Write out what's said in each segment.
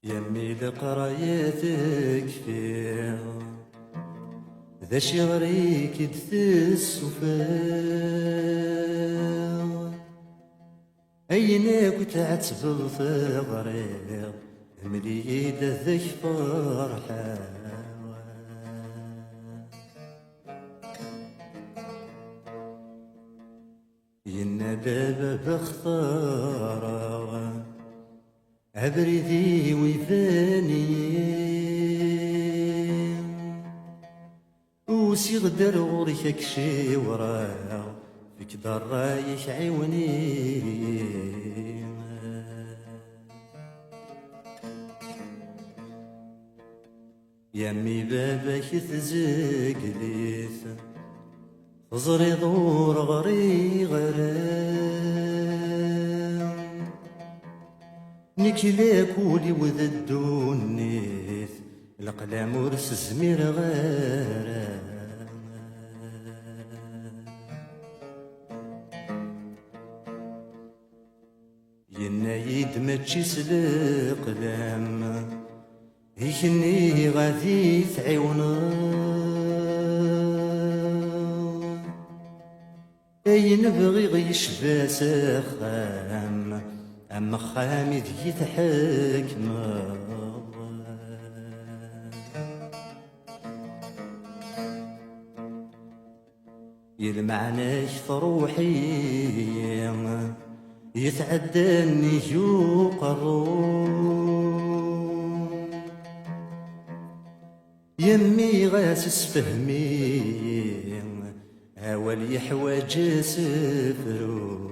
يمي لقرايتك فيها ذا شي غريك يدثس وفاو أينك وتعتبل في غريب مليد ذك فرحة ينادى بخطارة عبريدي ويفاني وسيغدر غورك شي وراه فيك دار رايح عيوني يمي بابك تزقليث تزري دور غري غرام نكلاك ولي وذ الدونيث القلام ورس زمير غرام ينايد ماتشي سلقلام يكني غادي تعيونا اي نبغي غيشبا سخام اما خامي ذي تحكم يلمعناش تروحي يتعداني يقرون يمي غاسس فهمي هاولي حواج سفرو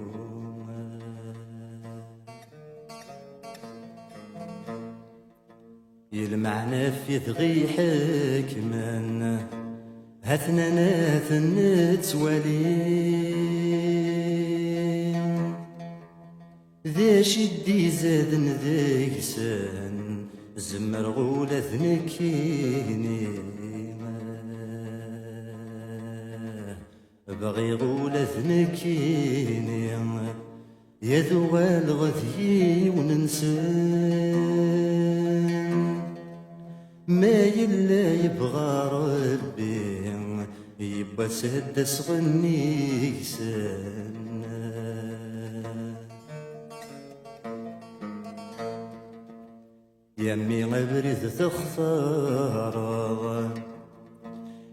يلمعنا في ذغي حكمن هاتنا ناثن نتوالي ذا شدي زادن ذاك سن زمر غولة ذنكيني بغي غولة ذنكيني يا ذوال غذي وننسان ما يلا يبغى ربي يبا سدس غني سن يمي غبريد تختار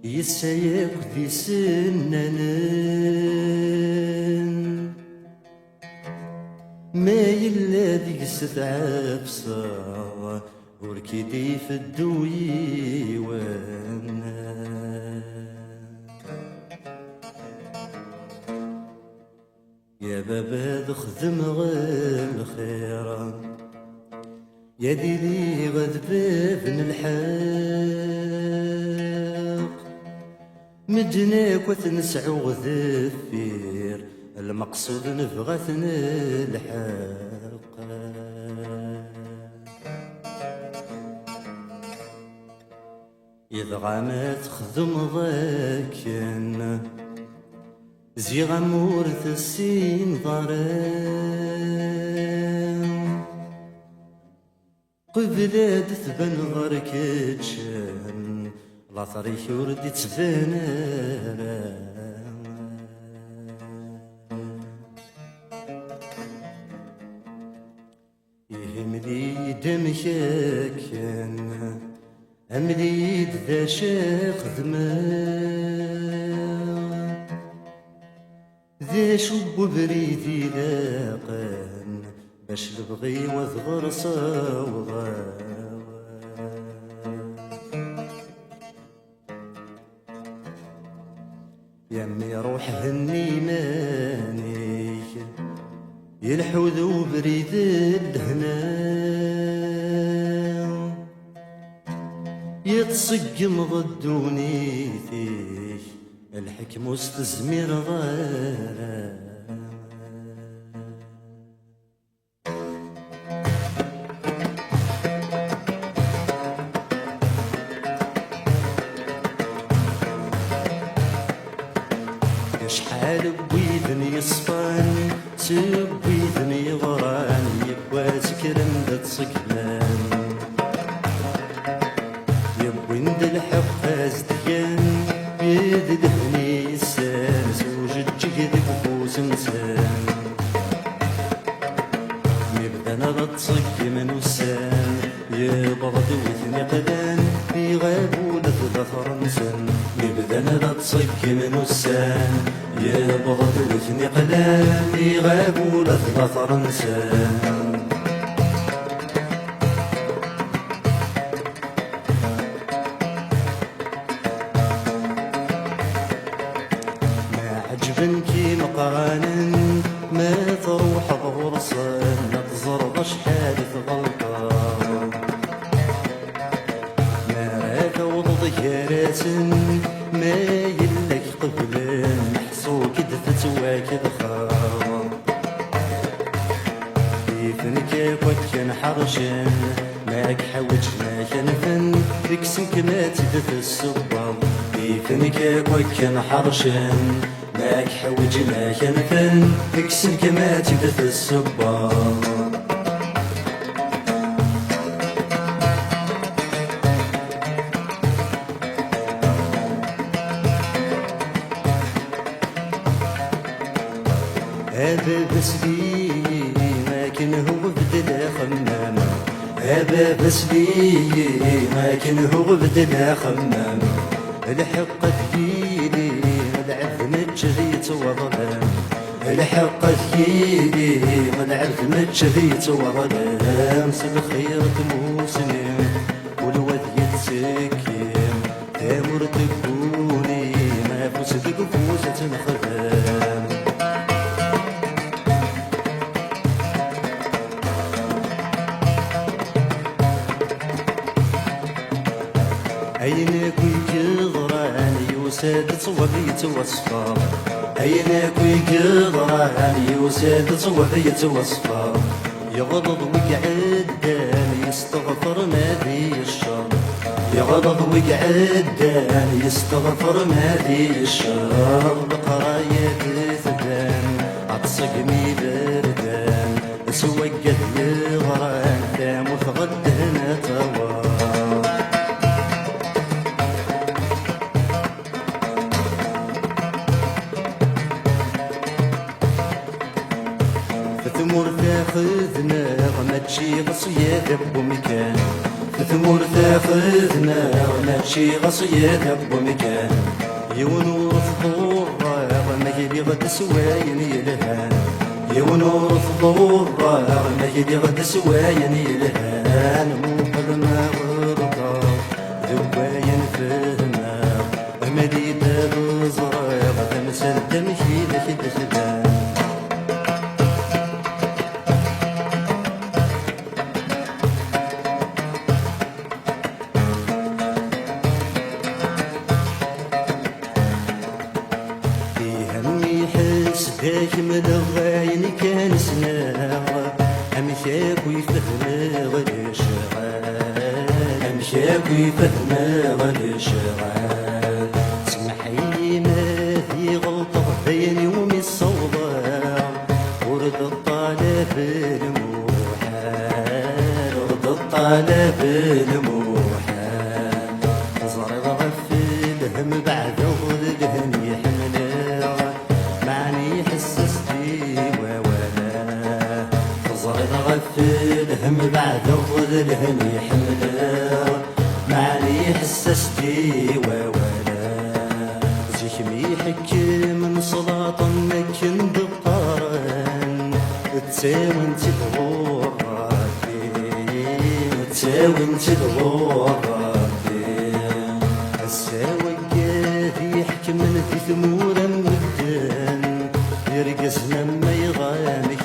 يسايق ذي سنان ما يلا ذيك ستعبسا وركيدي في الدويوان يا بابا خدم غير الخير يا ديلي غد بابن الحق مدناك وتنسعو غذفير المقصود نبغى نلحق إذا ما تخدم ضاكن زي غمور السين ضرام قبلاد تبان غرك تشان لا طريق ورد تبان يهملي دمشاكن أمليد ذا شاخ ذمان ذا شب بريدي لاقان باش نبغي وذغر صوغا يمي روح هني ماني يلحوذ بريد الهنا يتصقم ضدوني فيه الحكم واستزمير غيره شحال بويدني يصفاني سبويدني غراني يبوات كرم ذات صقلان تصق من وسان يبرد وثني قلان يغابوا لثلاث رمسان يبدأ لا تصق من وسان يبرد وثني قلان يغابوا لثلاث رمسان عجبنكي مقارن ما تروح بغرصان لا تزرق شحال غلطة ما راك وضيارات ما يلك قبل محسوك دفتوا كذا خاطر كيفنك كان حرشان ماك حوجنا كنفن فيكسنك ما تدف السباب كيفنك كان حرشان ماك حوجنا كنفن فيكسنك ما تدف السباب هذا بس لي لكن هو بدل خمام هذا بس لي لكن هو بدل خمام الحق ثقيلي العذب متشريت وظلام الحق ثقيلي العذب متشريت وظلام سب خير تموسني والوذ يتسكيم تامر تقولي ما فوسك فوسة خدام عينك ويكضران يوساد صوفية وصفار عينك ويكضران يوساد صوفية وصفار يغضض ويقعدان يستغفر ما ذي الشر يغضض ويقعدان يستغفر ما ذي الشر بقراية ثدان عطسقمي بردان سوقت يغران ثام وثغدنا توار ثمور تاخذنا ما تشي غصية بمكان ثمور تاخذنا ما تشي غصية بمكان يونور ثضور ما يلي غد سواين يلهان يونور ثضور ما يلي غد سواين يلهان موقد ما غرقا ذواين فهما مديد الزراق تمسل تمشي لك تخدان ذاك ملغاين كان سناغ أمشاك ويفهم غير شغال أمشاك ويفهم غير شغال سمحي ما في غلطة بين يومي الصوضاء ورد الطالب الموحال ورد الطالب الموحال زرد غفل هم بعد ظلهم يحمله معني حسستي وولا زرد غفل هم بعد ظلهم يحمله معني حسستي وولا زيكمي حكي من صلاة مكن بقارن تساوي انت الغراتي تساوي انت الغراتي الساوي قاذي يحكي من في ثمور مدن يرقصنا ما يغامك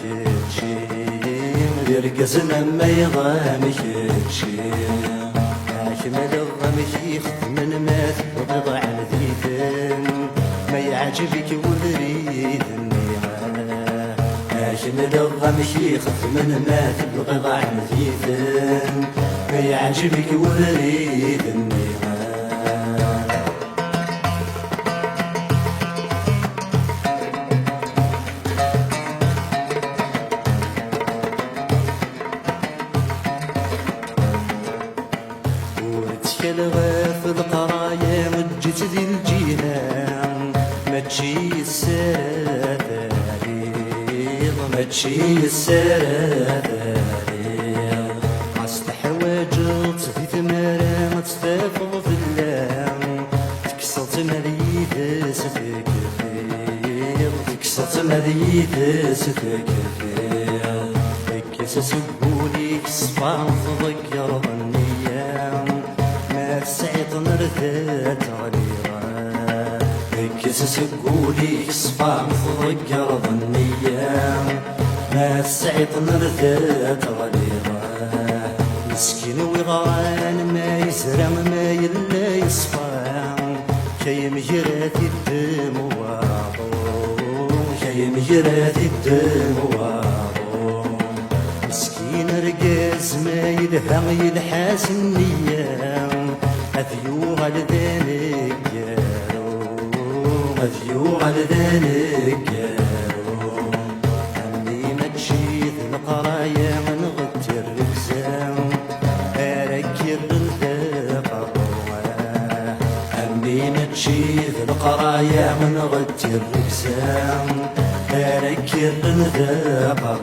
تشيم يرقصنا ما يغامك تشيم حاكم الغامك يخدم من مات وضع ذيثن ما يعجبك وذريد النيغان حاكم الغامك يخدم من مات وضع ذيثن ما يعجبك وذريد النيغان في القرايا وجت ذي الجيهان ما تجي السراداري ما تجي السراداري يدس تكفير كيس سبوليك صفان تضير ظنيا ما تسعيط نرثات غليظا كيس سبوليك صفان تضير ظنيا ما تسعيط نرثات غليظا مسكين وغران ما يزرع ما يلا يصفى كي مجرات الدم واضو كي مجرات الدم واضو مسكين رقاز ما يلها يلحاس النية أذيو غلدانك قالو أذيو غلدانك قالو عمي ما تشيد القرايا من غد الركزان أركر الذاق عمي ما تشيد القرايا من غد الركزان أركر الذاق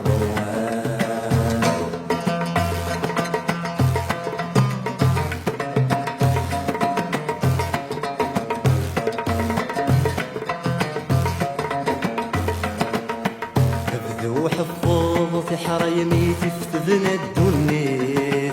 في حرايمي تفتذنا الدنيث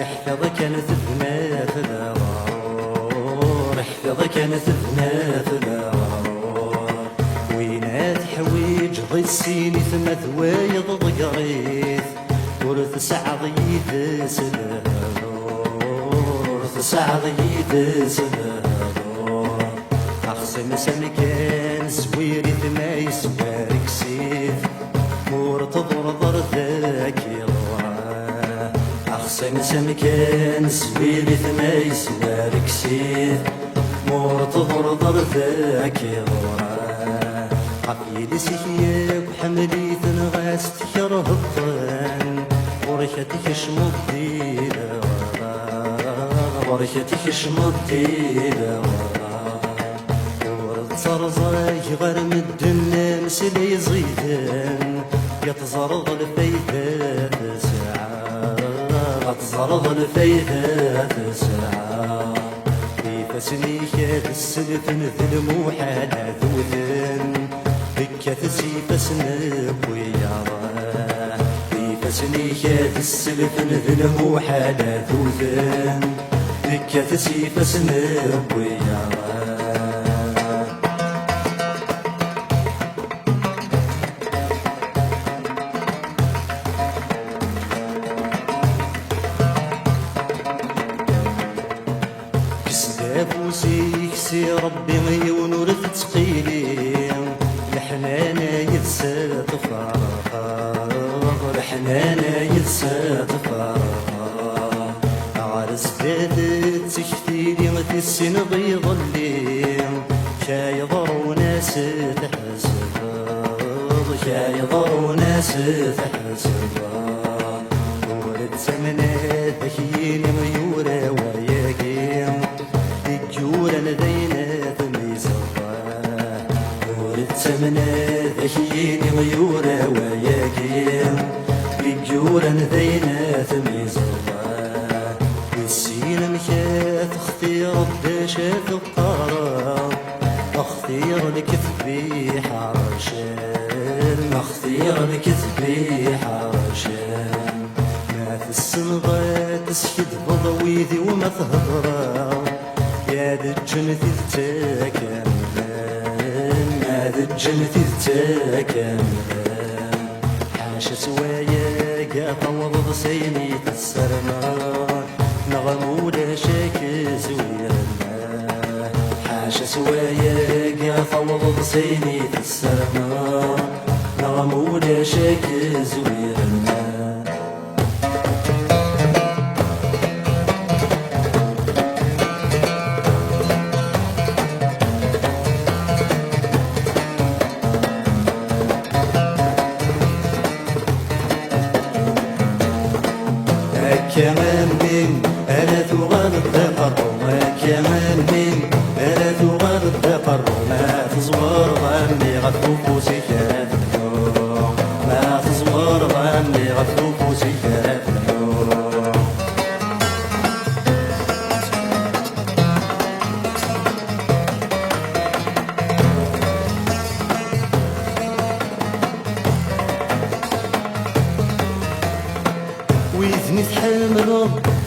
احفظ كانت ذنا في الغار احفظ كانت ذنا في الغار وينات حويج ضي السيني ثم ثوايض ضقريث ورث سعضيد سلهور ورث سعضيد سلهور أخصم سمكان سويري ثما يسوارك سيف تضرب ذاك الله أخصم سمكان سبيلي ثما يسوارك سيف مور تضرب ذاك الله عقيلي سياك وحملي تنغاس تكره الطن وركتك شمضي وركتك شمضي ورد صرزاك غرم الدنيا مسلي زيدان يتزرض الفيدة ساعة تزرض الفيدة ساعة في فسنيك السلف نذل محالة ذوذن بكة سيف سنب ويارا في فسنيك السلف نذل محالة ذوذن بكة سيف سنب ويارا فوسيكسي ربي غيون ورث تقيلي الحنانة يتسات فارغ الحنانة يتسات فارغ عرس دادت تكتيلي غتي السن بيض اللي كايضر ناس تحسب كايضر ناس تحسب ولد زمنات ذكيني غيورة وياكي جورا لدينا تميزها ورد سمنا ذكيني غيورا وياكين بجورا لدينا تميزها والسين مكات اختير الداشات القرار اختير لكثبي حرشان اختير لكثبي حرشان ما في السنغات تسكت بضويذي وما تهضرا يا ذا الجنة تتكلم يا ذا الجنة تتكلم حاشا سوايا قاطع وضض سيني تسرنا نغم ولا شاك زويرنا حاشا سوايا قاطع وضض سيني تسرنا نغم ولا شاك زويرنا كمان من ألا تغلط قرما كمان من ألا تغلط قرما تزور ظني غفوف سكات ما تزور ظني غفوف سكات ويذني تحمل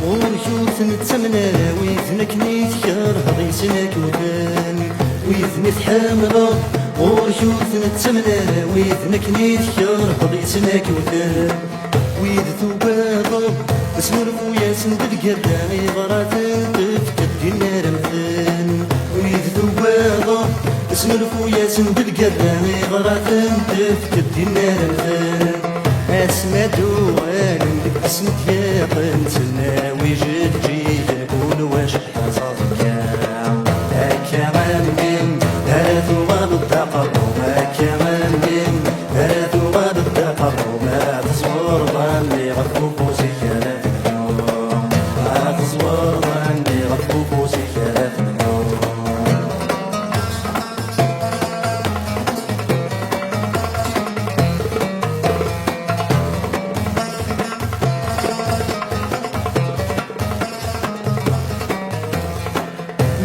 ورجوت نتمنى ويذنك نيتكر هضي سنك وثان ويذني تحمل ورجوت نتمنى ويذنك نيتكر هضي سنك وثان ويذ ثوباض اسمرف وياسن بالقراني غرات تفكت النار مثان ويذ ثوباض اسمرف وياسن بالقراني غرات تفكت النار مثان اسمع دوان لك اسمك يا قنتنا ويجد جيد نقول واش حصلك كمان من هذا وغاب التقرب كمان من هذا وغاب التقرب ما تصور ظني غفو فوسك لا تنور ما تصور ظني غفو فوسك لا تنور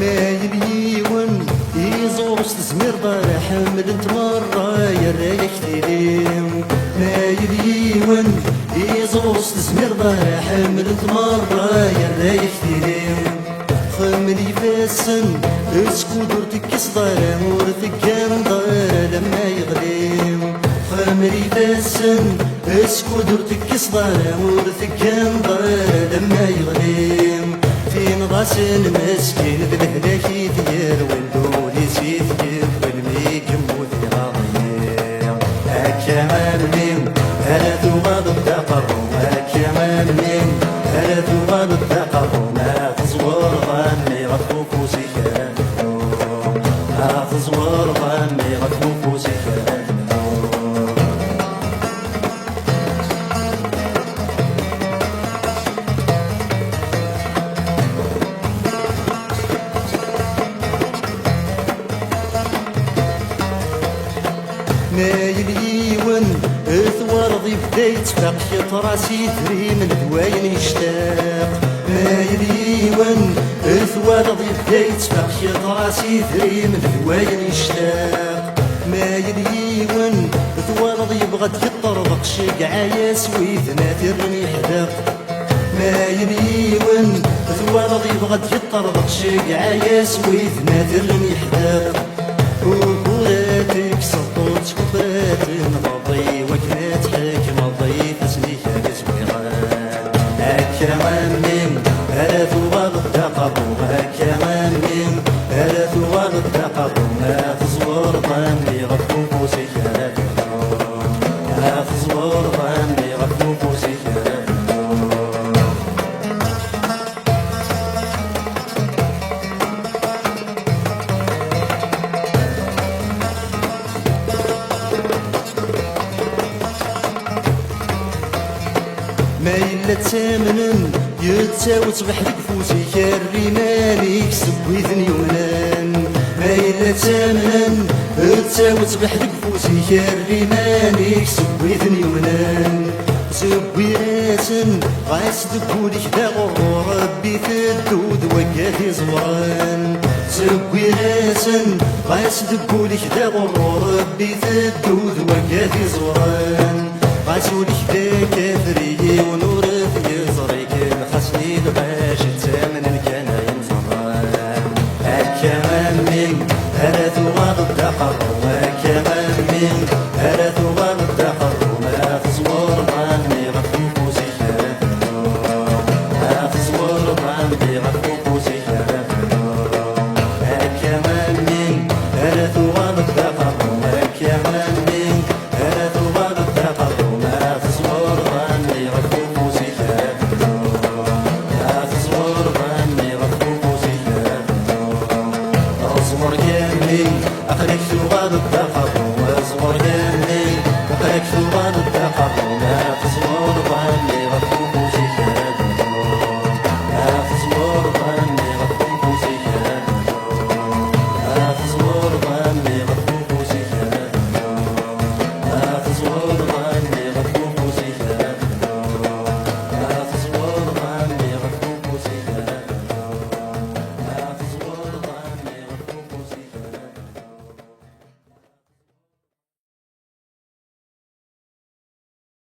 ما يبيون يزور استثمر دار حمل انت مرة يا رايك تليم ما يبيون يزور استثمر دار حمل انت مرة يا رايك تليم خمني فاسن اسكو درتك صدار ورثك دار لما يغليم خمني فاسن اسكو درتك صدار ورثك دار لما يغليم فين راس المسكين بالهلاك يدير والدولي سيدير والميك موت راضيين كمان من هلا ثواب التقرب كمان من هلا ثواب التقرب ما تصور ظني غفو فوسك ما تصور ظني غفو فوسك ما يليون ثوار ضيف دايت فاق راسي دري من دواين يشتاق ما يليون ثوار ضيف دايت فاق راسي دري من دواين يشتاق ما يليون ثوار ضيف غد يطربق شق عايس ويثنا ترمي حداق ما يليون ثوار ضيف غد يطربق شق عايس ويثنا ترمي حداق وكوراتك سطوت كبرات مضي وكنات حك مضي تسليك بزويغان كمان من هلا ثواب التقرب كمان من هلا ثواب التقرب ما تصور ظني غفو فوسك لا تنور ما تصور ظني غفو فوسك لا تنور ما إلا تامنن يتساوت بحرك فوسك الرمال يكسب ويذن يمنان ما إلا تامنن يتساوت بحرك فوسك الرمال يكسب ويذن يمنان زبي راسن غاس دكولك دا غرور ربي تدود وكاثي زوران زبي راسن غاس دكولك دا غرور ربي تدود وكاثي زوران غاسولك دا كاثري ونور في يزريك الخسني باش تامن كان ينصران كمان من هلا ثواب التقرب كمان من هلا ثواب التقرب ما تصور ظني غفو فوسك ما تصور ظني غفو فوسك كمان من هلا ثواب التقرب كمان من هلا ثواب التقرب ما تصور ظني غفو فوسك ما تصور ظني غفو فوسك اصبر جميل اخليك ثواب التقرب